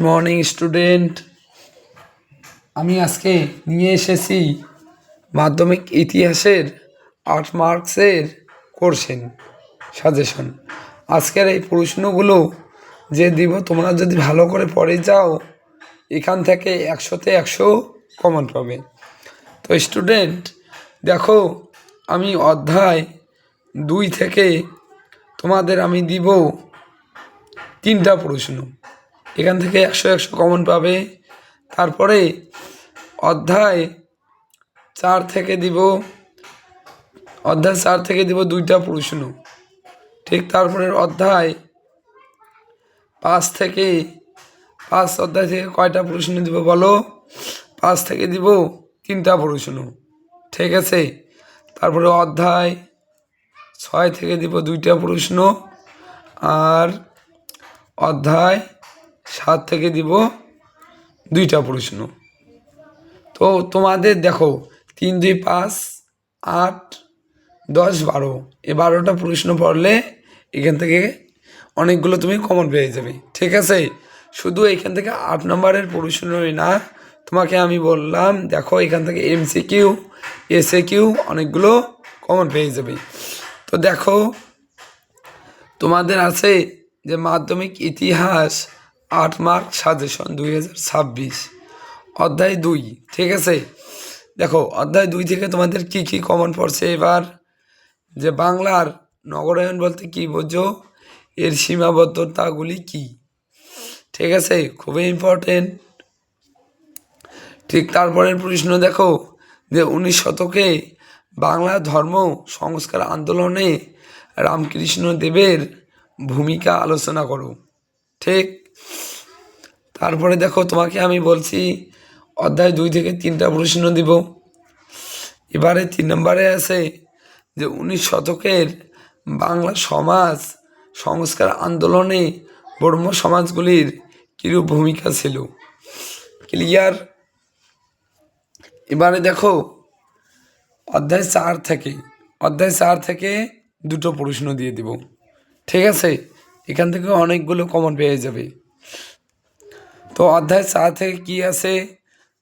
Morning student, আমি আজকে নিয়ে এসেছি মাধ্যমিক ইতিহাসের 8 মার্কসের কোশ্চেন সাজেশন। আজকের এই প্রশ্নগুলো যে দিব, তোমরা যদি ভালো করে পড়ে যাও এখান থেকে 100তে 100 কমন পাবে। তো স্টুডেন্ট দেখো, আমি অধ্যায় 2 থেকে তোমাদের আমি দিব 3টা প্রশ্ন, এখান থেকে 100 কমন পাবে। তারপরে অধ্যায় 4 থেকে দিব 2টা প্রশ্ন, ঠিক। তারপরে অধ্যায় 5 থেকে 5 অধ্যায় থেকে কয়টা প্রশ্ন দিব বলো? 5 থেকে দিব 3টা প্রশ্ন, ঠিক আছে। তারপরে অধ্যায় 6 থেকে দিব 2টা প্রশ্ন, আর অধ্যায় 7 থেকে দিব 2টা প্রশ্ন। তো তোমাদের দেখো 3, 2, 5, 8, 10, 12 এই 12টা প্রশ্ন পড়লে এখান থেকে অনেকগুলো তুমি কমন পেয়ে যাবে, ঠিক আছে। শুধু এখান থেকে 8 নম্বরের প্রশ্নই না, তোমাকে আমি বললাম দেখো এখান থেকে MCQ, SAQ অনেকগুলো কমন পেয়ে যাবে। তো দেখো তোমাদের আছে যে মাধ্যমিক ইতিহাস 8 মার্ক সাজেশন 2026 অধ্যায় 2, ঠিক আছে। দেখো অধ্যায় 2 থেকে তোমাদের কি কি কমন পড়ছে এবার? যে বাংলার নগরায়ণ বলতে কি বোঝো, এর সীমাবদ্ধতাগুলি কি, ঠিক আছে, খুবই ইম্পর্টেন্ট। ঠিক তারপরের প্রশ্ন দেখো যে 19 শতকে বাংলা ধর্ম সংস্কার আন্দোলনে রামকৃষ্ণ দেবের ভূমিকা আলোচনা করো, ঠিক। তারপরে দেখো তোমাকে আমি বলছি অধ্যায় 2 থেকে 3টা প্রশ্ন দিব। এবারে 3 নম্বরে আছে যে 19 শতকের বাংলা সমাজ সংস্কার আন্দোলনে ব্রহ্ম সমাজগুলির কিরূপ ভূমিকা ছিল, ক্লিয়ার। এবারে দেখো অধ্যায় 4 থেকে 2টো প্রশ্ন দিয়ে দিব, ঠিক আছে। এখান থেকে অনেকগুলো কমন পেয়ে যাবে। তো অধ্যায় 4 থেকে কি আছে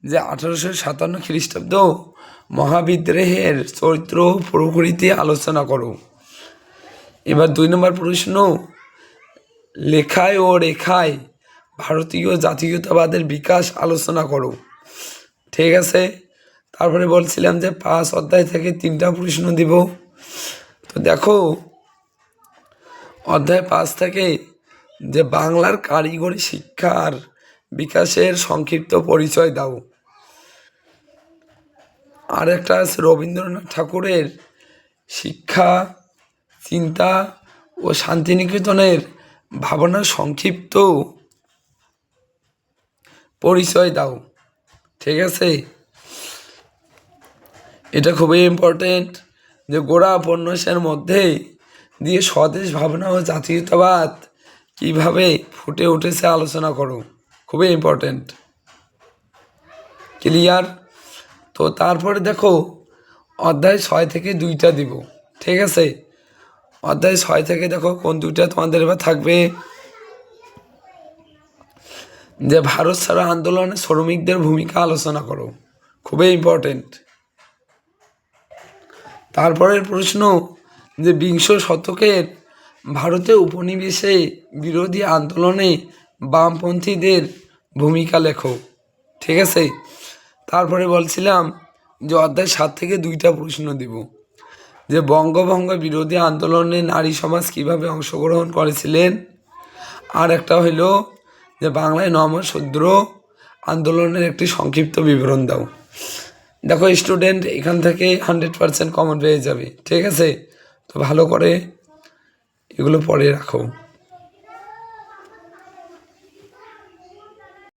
যে 1857 খ্রিস্টাব্দ মহাবিদ্রোহের চরিত্র প্রকৃতি আলোচনা করো। এবার 2 নম্বর প্রশ্ন, লেখায় ও রেখায় ভারতীয় জাতীয়তাবাদের বিকাশ আলোচনা করো, ঠিক আছে। তারপরে বলছিলাম যে 5 অধ্যায় থেকে 3টা প্রশ্ন দিব। তো দেখো অধ্যায় 5 থেকে যে বাংলার কারিগরি শিক্ষার বিকাশের সংক্ষিপ্ত পরিচয় দাও। আর একটা আছে রবীন্দ্রনাথ ঠাকুরের শিক্ষা, চিন্তা ও শান্তিনিকেতনের ভাবনার সংক্ষিপ্ত পরিচয় দাও, ঠিক আছে। এটা খুবই ইম্পর্টেন্ট যে গোড়া উপন্যাসের মধ্যে দিয়ে স্বদেশ ভাবনা ও জাতীয়তাবাদ কীভাবে ফুটে উঠেছে আলোচনা করো, খুবই ইম্পর্টেন্ট, ক্লিয়ার। তো তারপরে দেখো অধ্যায় 6 থেকে 2টা দিব, ঠিক আছে। অধ্যায় 6 থেকে দেখো কোন 2টা তোমাদের এবার থাকবে, যে ভারত ছাড়ো আন্দোলনে শ্রমিকদের ভূমিকা আলোচনা করো, খুবই ইম্পর্টেন্ট। তারপরের প্রশ্ন যে বিংশ শতকের ভারতে উপনিবেশে বিরোধী আন্দোলনে বামপন্থীদের ভূমিকা লেখো, ঠিক আছে। তারপরে বলছিলাম যে অধ্যায় 7 থেকে 2টা প্রশ্ন দিব, যে বঙ্গভঙ্গ বিরোধী আন্দোলনে নারী সমাজ কিভাবে অংশগ্রহণ করেছিলেন। আর একটা হইল যে বাংলায় নমশূদ্র আন্দোলনের একটি সংক্ষিপ্ত বিবরণ দাও। দেখো স্টুডেন্ট এখান থেকে 100% কমন পেয়ে যাবে, ঠিক আছে। তো ভালো করে এগুলো পড়ে রাখো।